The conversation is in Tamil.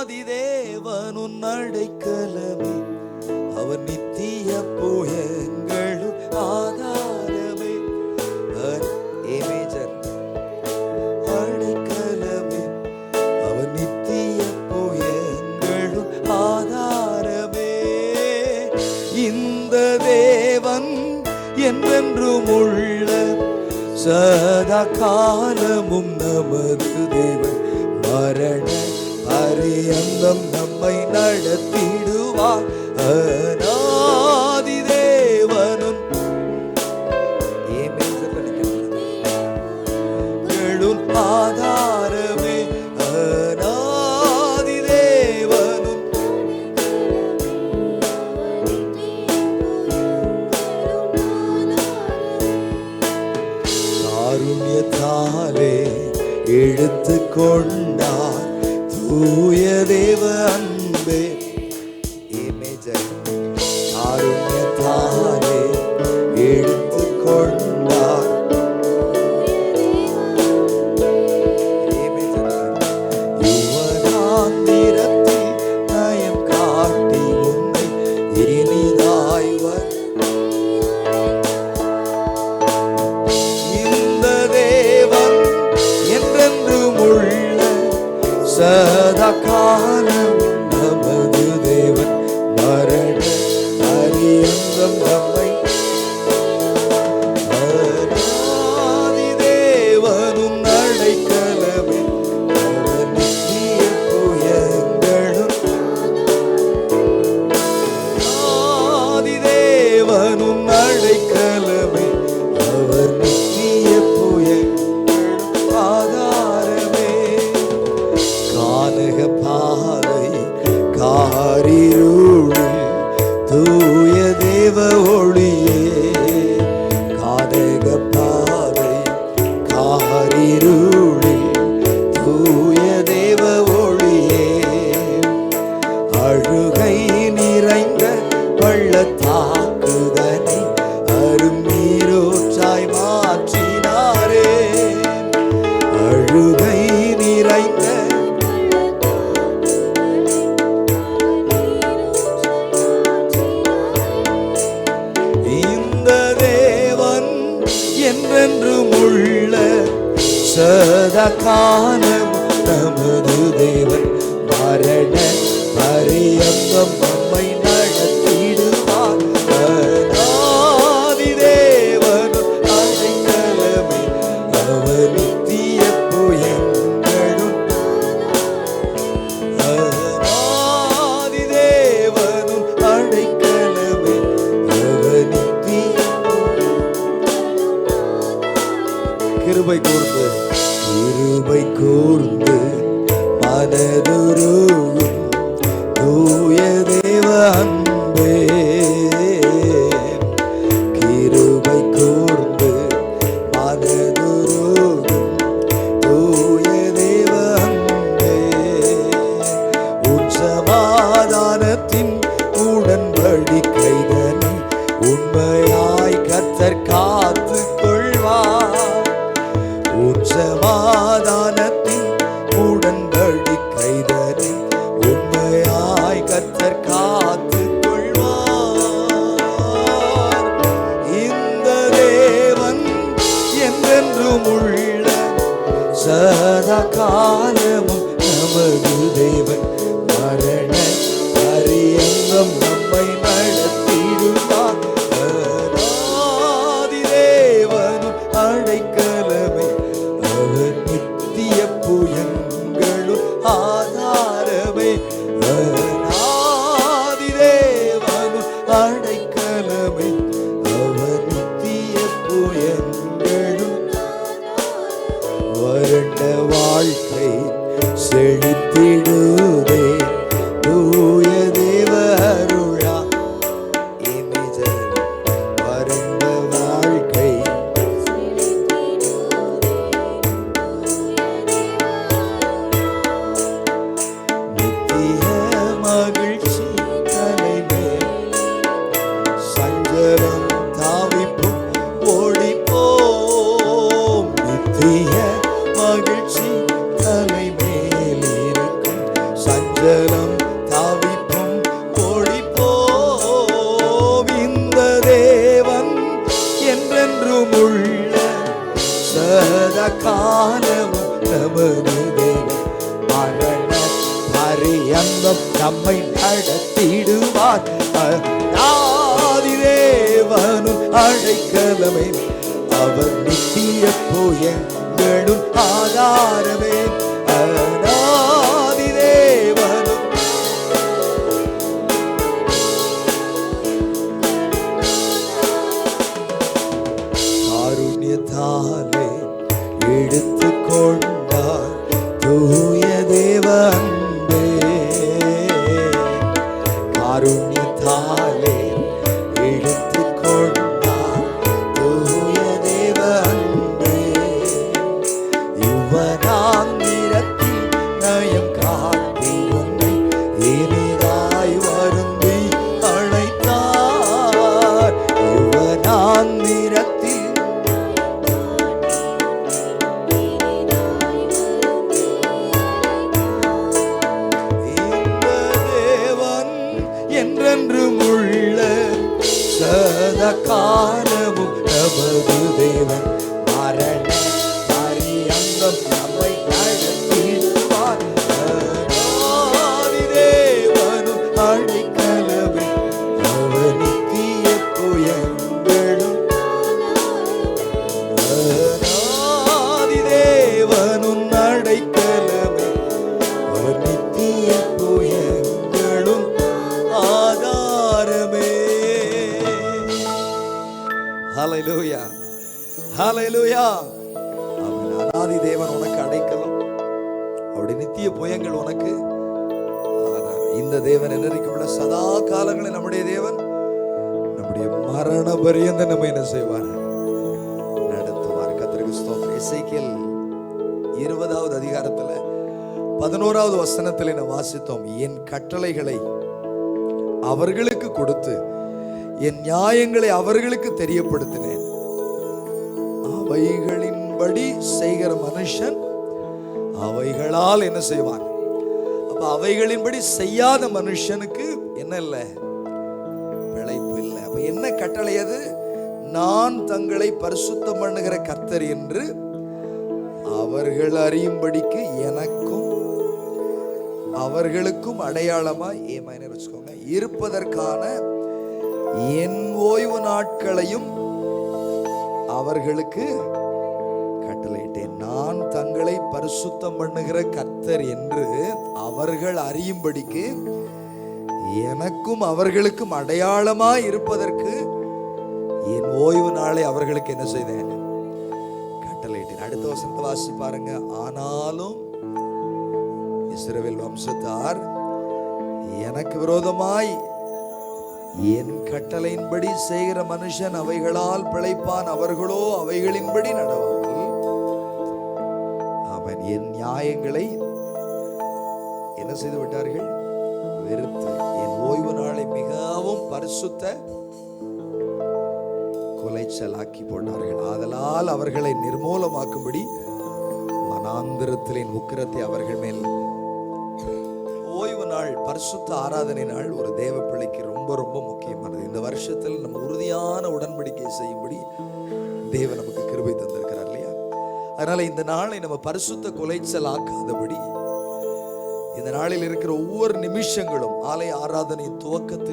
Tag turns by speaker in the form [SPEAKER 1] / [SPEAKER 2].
[SPEAKER 1] தேவனுன் அடைக்கலமே, அவர் நித்திய புயங்களும் ஆதாரமே. மேஜர் அடைக்கலமே, அவர் நித்திய புயங்களும் ஆதாரமே. இந்த தேவன் என்றென்றும் உள்ள சதா காலமும் நமது தேவன். மரண பரியந்தம் நம்மை நடத்திடுவார். அநாதி தேவனும் ஆதாரமே. அநாதி தேவனும் காருண்யத்தாலே எடுத்து கொண்டார் தூய தேவ அன்பே. காருண்யத்தாலே எடுத்து கொண்டார் யுவனாந்திரத்தில் நயம் காட்டி உன்னை இனிதாய் இந்த தேவன் என்றென்றும் உள்ள சதா காலம் நமது தேவன். மரண பரியந்தம் நம்மை அநாதி தேவனும் அடைக்கலமே, அவர் நித்திய புயங்களும் ஆதி தேவனும் அடைக்கலமே, அவர் நித்திய புயங்களும் ஆதாரமே. கானக பாதை காரிருளில் தூய தேவ ஒளியே. கானக பாதை காரிருளில் தூய தேவ ஒளியே. அழுகை நிறைந்த பள்ளத்தாக்குதனை அருநீரோற்றாய் மாற்றினாரே. அழுகை நிறைந்த இந்த தேவன் என்றென்றும் உள்ள சதா காலம் நமது தேவன். மரண பரியந்தம் நம்மை நடத்திடுவார். அநாதி தேவனும் அடைக்கலமே, அவர் நித்திய புயங்களும் அநாதி தேவனும் அடைக்கலமே, அவர் நித்திய கிருபை கூர்ந்து ஜலம் தவிப்பும் ஓடிப்போம். இந்த தேவன் என்றென்றும் உள்ள சதா காலமும் நமது தேவன். மரண பரியந்தம் நம்மை நடத்திடுவார். ஆதி தேவனும் அடைக்கலமே, அவர் நித்திய புயங்களும் ஆதாரமே. அநாதி தேவனும் காருண்யத்தாலே எடுத்து கொண்டார் தூய தேவ அன்பே. காருண்யத்தாலே எடுத்து கொண்டார் தூய தேவ அன்பே. யுவனாந்திரத்தில் நயம் காட்டி உன்னை இனிதாய் வருந்தி அழைத்தார். யுவனாந்திரத்தில் என்றென்றும் உள்ள சதா காலமும் நமது தேவன். மரண பரியந்தம் நம்மை நடத்திடுவார். ஆதி தேவனும் அடைக்கலமே, அவர் நித்திய புயங்களும். ஆதி தேவனும் அடைக்கலமே, அவர் நித்திய புயங்களும் ஆதாரமே. ஹல்லேலூயா, ஹல்லேலூயா. ஆமென். அநாதி தேவன் உனக்கு அடைக்கலம், அவருடைய நித்திய புயங்கள் உனக்கு ஆதாரம். இந்த தேவன் என்னைக்கும் உள்ள சதா காலங்களில் நம்முடைய தேவன் நம்முடைய மரண பரியந்த நம்ம என்ன செய்வார்? நடத்துவார். கர்த்தருக்கு ஸ்தோத்திரம். எசேக்கியேல் 20வது அதிகாரத்துல 11வது வசனத்தில் என்ன வாசித்தோம்? என் கட்டளைகளை அவர்களுக்கு கொடுத்து என் நியாயங்களை அவர்களுக்கு தெரியப்படுத்தினேன். அவைகளின்படி செய்கிற மனுஷன் அவைகளால் என்ன செய்வான்? அப்ப அவைகளின்படி செய்யாத மனுஷனுக்கு என்ன இல்லை? பிழைப்பு இல்லை. அப்ப என்ன கட்டளை அது? நான் தங்களை பரிசுத்தம் பண்ணுகிற கர்த்தர் என்று அவர்கள் அறியும்படிக்கு எனக்கும் அவர்களுக்கும் அடையாளமாய் வச்சுக்கோங்க இருப்பதற்கான என் ஓய்வு நாட்களையும் அவர்களுக்கு கட்டளையிட்டேன். நான் தங்களை பரிசுத்தம் பண்ணுகிற கர்த்தர் என்று அவர்கள் அறியும்படிக்கு எனக்கும் அவர்களுக்கும் அடையாளமாய் இருப்பதற்கு என் ஓய்வு நாளை அவர்களுக்கு என்ன செய்தேன்? கட்டளையிட்டேன். அடுத்த வசனத்தை வாசி பாருங்க. ஆனாலும் இஸ்ரவேல் வம்சத்தார் எனக்கு விரோதமாய் என் கட்டளையின்படி செய்கிற மனுஷன் அவைகளால் பிழைப்பான், அவர்களோ அவைகளின்படி நடவார்கள். அவன் என் நியாயங்களை என்ன செய்து விட்டார்கள்? வெறுத்து என் ஓய்வு நாளை மிகவும் பரிசுத்த குலைச்சலாக்கி போட்டார்கள். ஆதலால் அவர்களை நிர்மூலமாக்கும்படி வனாந்திரத்தில் என் உக்கிரத்தை அவர்கள் மேல். ஓய்வு நாள், பரிசுத்த ஆராதனை நாள் ஒரு தேவ பிள்ளைக்கு ரொம்ப ரொம்ப முக்கியமானது. இந்த வருஷத்தில் நம்ம உறுதியான உடன்படிக்கை செய்யும்படி தேவன் நமக்கு கிருபை தந்திருக்கிறார் இல்லையா? அதனால இந்த நாளை நம்ம பரிசுத்த குலைச்சல் ஆக்காதபடி இந்த நாளில் இருக்கிற ஒவ்வொரு நிமிஷங்களும் ஆலய ஆராதனை துவக்கத்தில்